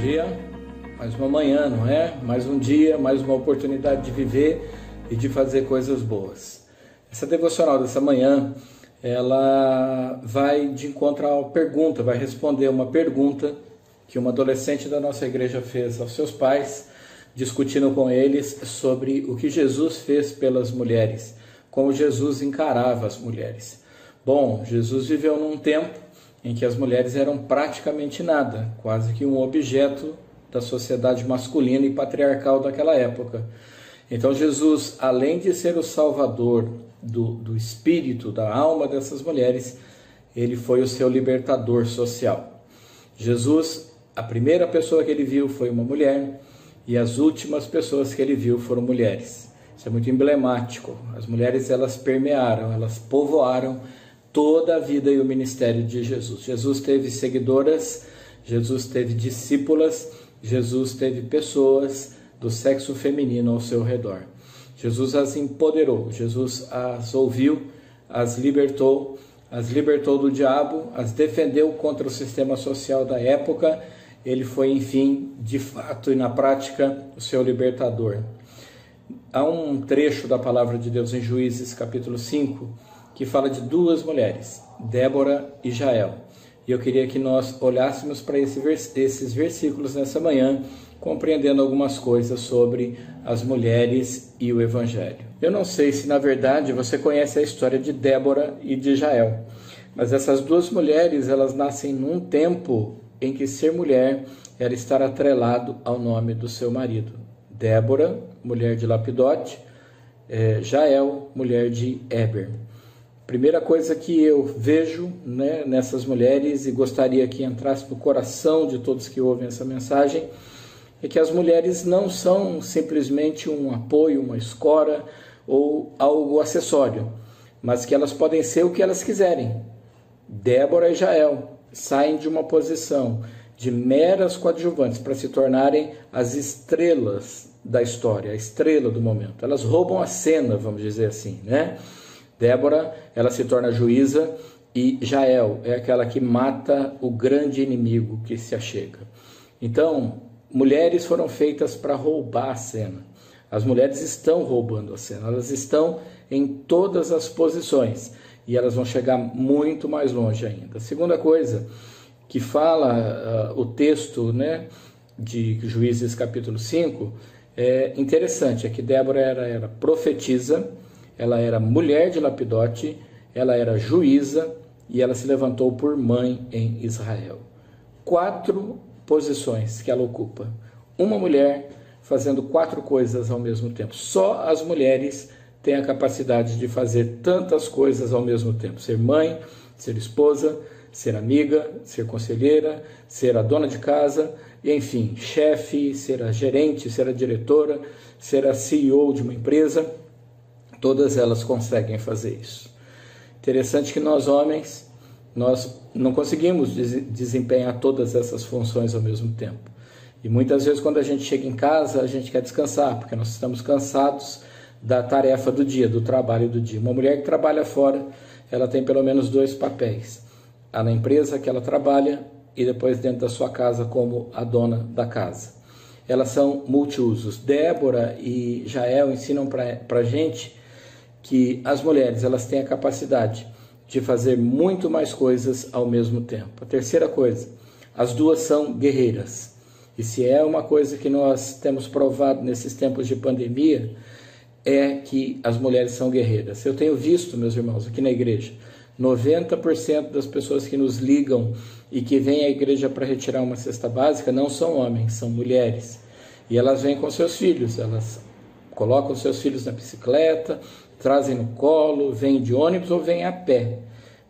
dia, mais uma manhã, não é? Mais um dia, mais uma oportunidade de viver e de fazer coisas boas. Essa devocional dessa manhã, ela vai de encontro à pergunta, vai responder uma pergunta que uma adolescente da nossa igreja fez aos seus pais, discutindo com eles sobre o que Jesus fez pelas mulheres, como Jesus encarava as mulheres. Bom, Jesus viveu num tempo em que as mulheres eram praticamente nada, quase que um objeto da sociedade masculina e patriarcal daquela época. Então Jesus, além de ser o salvador do espírito, da alma dessas mulheres, ele foi o seu libertador social. Jesus, a primeira pessoa que ele viu foi uma mulher, e as últimas pessoas que ele viu foram mulheres. Isso é muito emblemático. As mulheres, elas permearam, elas povoaram toda a vida e o ministério de Jesus. Jesus teve seguidoras, Jesus teve discípulas, Jesus teve pessoas do sexo feminino ao seu redor. Jesus as empoderou, Jesus as ouviu, as libertou do diabo, as defendeu contra o sistema social da época. Ele foi, enfim, de fato e na prática, o seu libertador. Há um trecho da palavra de Deus em Juízes, capítulo 5, que fala de duas mulheres, Débora e Jael. E eu queria que nós olhássemos para esses versículos nessa manhã, compreendendo algumas coisas sobre as mulheres e o Evangelho. Eu não sei se, na verdade, você conhece a história de Débora e de Jael, mas essas duas mulheres, elas nascem num tempo em que ser mulher era estar atrelado ao nome do seu marido. Débora, mulher de Lapidote, Jael, mulher de Éber. Primeira coisa que eu vejo, nessas mulheres, e gostaria que entrasse no coração de todos que ouvem essa mensagem, é que as mulheres não são simplesmente um apoio, uma escora ou algo acessório, mas que elas podem ser o que elas quiserem. Débora e Jael saem de uma posição de meras coadjuvantes para se tornarem as estrelas da história, a estrela do momento. Elas roubam a cena, vamos dizer assim, né? Débora, ela se torna juíza, e Jael é aquela que mata o grande inimigo que se achega. Então, mulheres foram feitas para roubar a cena. As mulheres estão roubando a cena, elas estão em todas as posições, e elas vão chegar muito mais longe ainda. A segunda coisa que fala o texto, de Juízes capítulo 5, é interessante, é que Débora era profetisa, ela era mulher de Lapidote, ela era juíza e ela se levantou por mãe em Israel. 4 posições que ela ocupa. Uma mulher fazendo 4 coisas ao mesmo tempo. Só as mulheres têm a capacidade de fazer tantas coisas ao mesmo tempo. Ser mãe, ser esposa, ser amiga, ser conselheira, ser a dona de casa, e, enfim, chefe, ser a gerente, ser a diretora, ser a CEO de uma empresa. Todas elas conseguem fazer isso. Interessante que nós homens, nós não conseguimos desempenhar todas essas funções ao mesmo tempo. E muitas vezes quando a gente chega em casa, a gente quer descansar, porque nós estamos cansados da tarefa do dia, do trabalho do dia. Uma mulher que trabalha fora, ela tem pelo menos 2 papéis. A na empresa que ela trabalha e depois dentro da sua casa como a dona da casa. Elas são multiusos. Débora e Jael ensinam para a gente que as mulheres, elas têm a capacidade de fazer muito mais coisas ao mesmo tempo. A terceira coisa, as duas são guerreiras. E se é uma coisa que nós temos provado nesses tempos de pandemia, é que as mulheres são guerreiras. Eu tenho visto, meus irmãos, aqui na igreja, 90% das pessoas que nos ligam e que vêm à igreja para retirar uma cesta básica não são homens, são mulheres. E elas vêm com seus filhos, elas colocam seus filhos na bicicleta, trazem no colo, vêm de ônibus ou vêm a pé.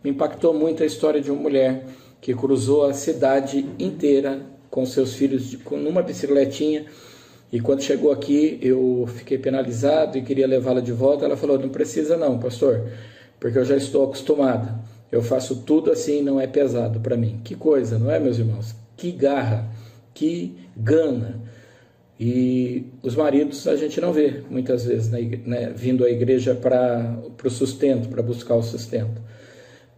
Me impactou muito a história de uma mulher que cruzou a cidade inteira com seus filhos numa bicicletinha, e quando chegou aqui eu fiquei penalizado e queria levá-la de volta. Ela falou: não precisa não, pastor, porque eu já estou acostumada, eu faço tudo assim, não é pesado para mim. Que coisa, não é, meus irmãos? Que garra, que gana. E os maridos a gente não vê muitas vezes vindo à igreja para o sustento, para buscar o sustento.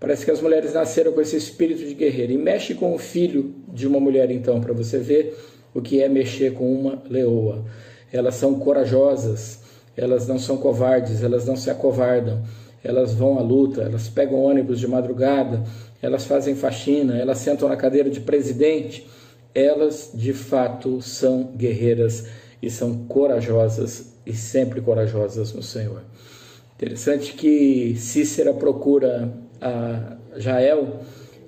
Parece que as mulheres nasceram com esse espírito de guerreira. E mexe com o filho de uma mulher, então, para você ver o que é mexer com uma leoa. Elas são corajosas, elas não são covardes, elas não se acovardam, elas vão à luta, elas pegam ônibus de madrugada, elas fazem faxina, elas sentam na cadeira de presidente. Elas, de fato, são guerreiras e são corajosas e sempre corajosas no Senhor. Interessante que Cícera procura a Jael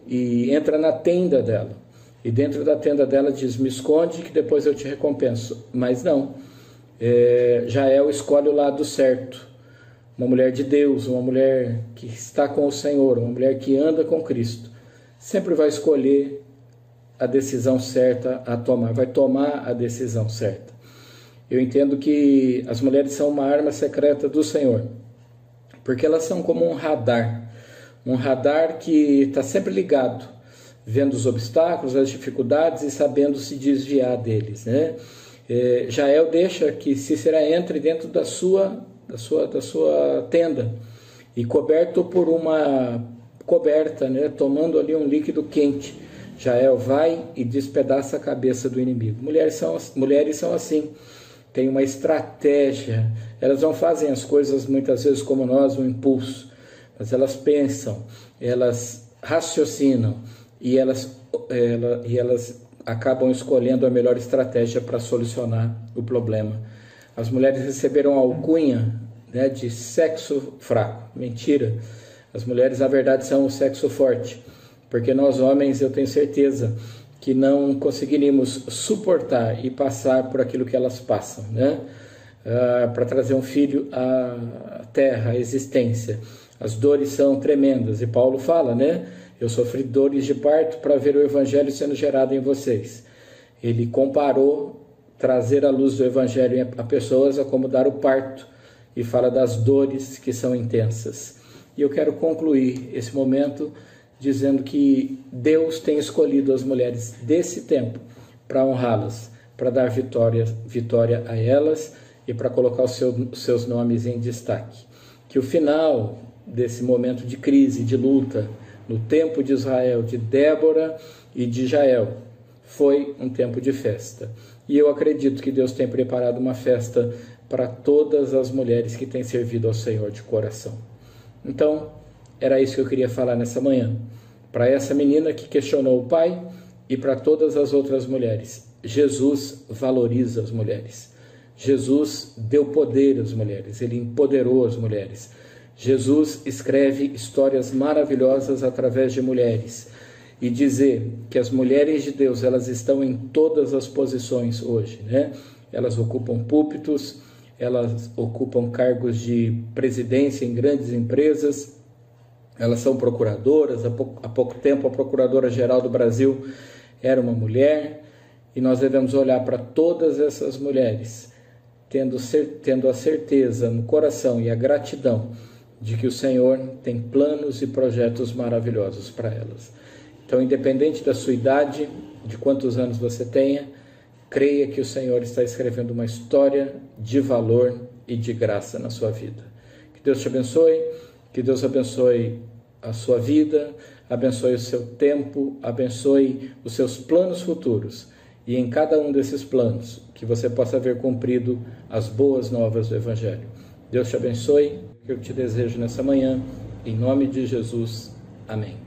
e entra na tenda dela. E dentro da tenda dela diz: me esconde que depois eu te recompenso. Mas não, Jael escolhe o lado certo. Uma mulher de Deus, uma mulher que está com o Senhor, uma mulher que anda com Cristo, sempre vai escolher a decisão certa a tomar, vai tomar a decisão certa. Eu entendo que as mulheres são uma arma secreta do Senhor, porque elas são como um radar que está sempre ligado, vendo os obstáculos, as dificuldades e sabendo se desviar deles, né? Jael deixa que Cícera entre dentro da sua tenda e coberto por uma coberta, né? Tomando ali um líquido quente, Jael vai e despedaça a cabeça do inimigo. Mulheres são assim, têm uma estratégia, elas não fazem as coisas muitas vezes como nós, no impulso, mas elas pensam, elas raciocinam e elas acabam escolhendo a melhor estratégia para solucionar o problema. As mulheres receberam a alcunha, né, de sexo fraco. Mentira. As mulheres, na verdade, são o sexo forte, porque nós homens, eu tenho certeza que não conseguiríamos suportar e passar por aquilo que elas passam, né? Para trazer um filho à terra, à existência. As dores são tremendas, e Paulo fala, né? Eu sofri dores de parto para ver o evangelho sendo gerado em vocês. Ele comparou trazer a luz do evangelho a pessoas a como dar o parto, e fala das dores que são intensas. E eu quero concluir esse momento dizendo que Deus tem escolhido as mulheres desse tempo para honrá-las, para dar vitória a elas e para colocar os seus nomes em destaque. Que o final desse momento de crise, de luta, no tempo de Israel, de Débora e de Jael, foi um tempo de festa. E eu acredito que Deus tem preparado uma festa para todas as mulheres que têm servido ao Senhor de coração. Então, era isso que eu queria falar nessa manhã. Para essa menina que questionou o pai e para todas as outras mulheres. Jesus valoriza as mulheres. Jesus deu poder às mulheres. Ele empoderou as mulheres. Jesus escreve histórias maravilhosas através de mulheres. E dizer que as mulheres de Deus, elas estão em todas as posições hoje, né? Elas ocupam púlpitos, elas ocupam cargos de presidência em grandes empresas, elas são procuradoras. Há pouco tempo a Procuradora-Geral do Brasil era uma mulher, e nós devemos olhar para todas essas mulheres, tendo a certeza no coração e a gratidão de que o Senhor tem planos e projetos maravilhosos para elas. Então, independente da sua idade, de quantos anos você tenha, creia que o Senhor está escrevendo uma história de valor e de graça na sua vida. Que Deus te abençoe, que Deus abençoe a sua vida, abençoe o seu tempo, abençoe os seus planos futuros. E em cada um desses planos, que você possa ver cumprido as boas novas do Evangelho. Deus te abençoe, que eu te desejo nessa manhã, em nome de Jesus. Amém.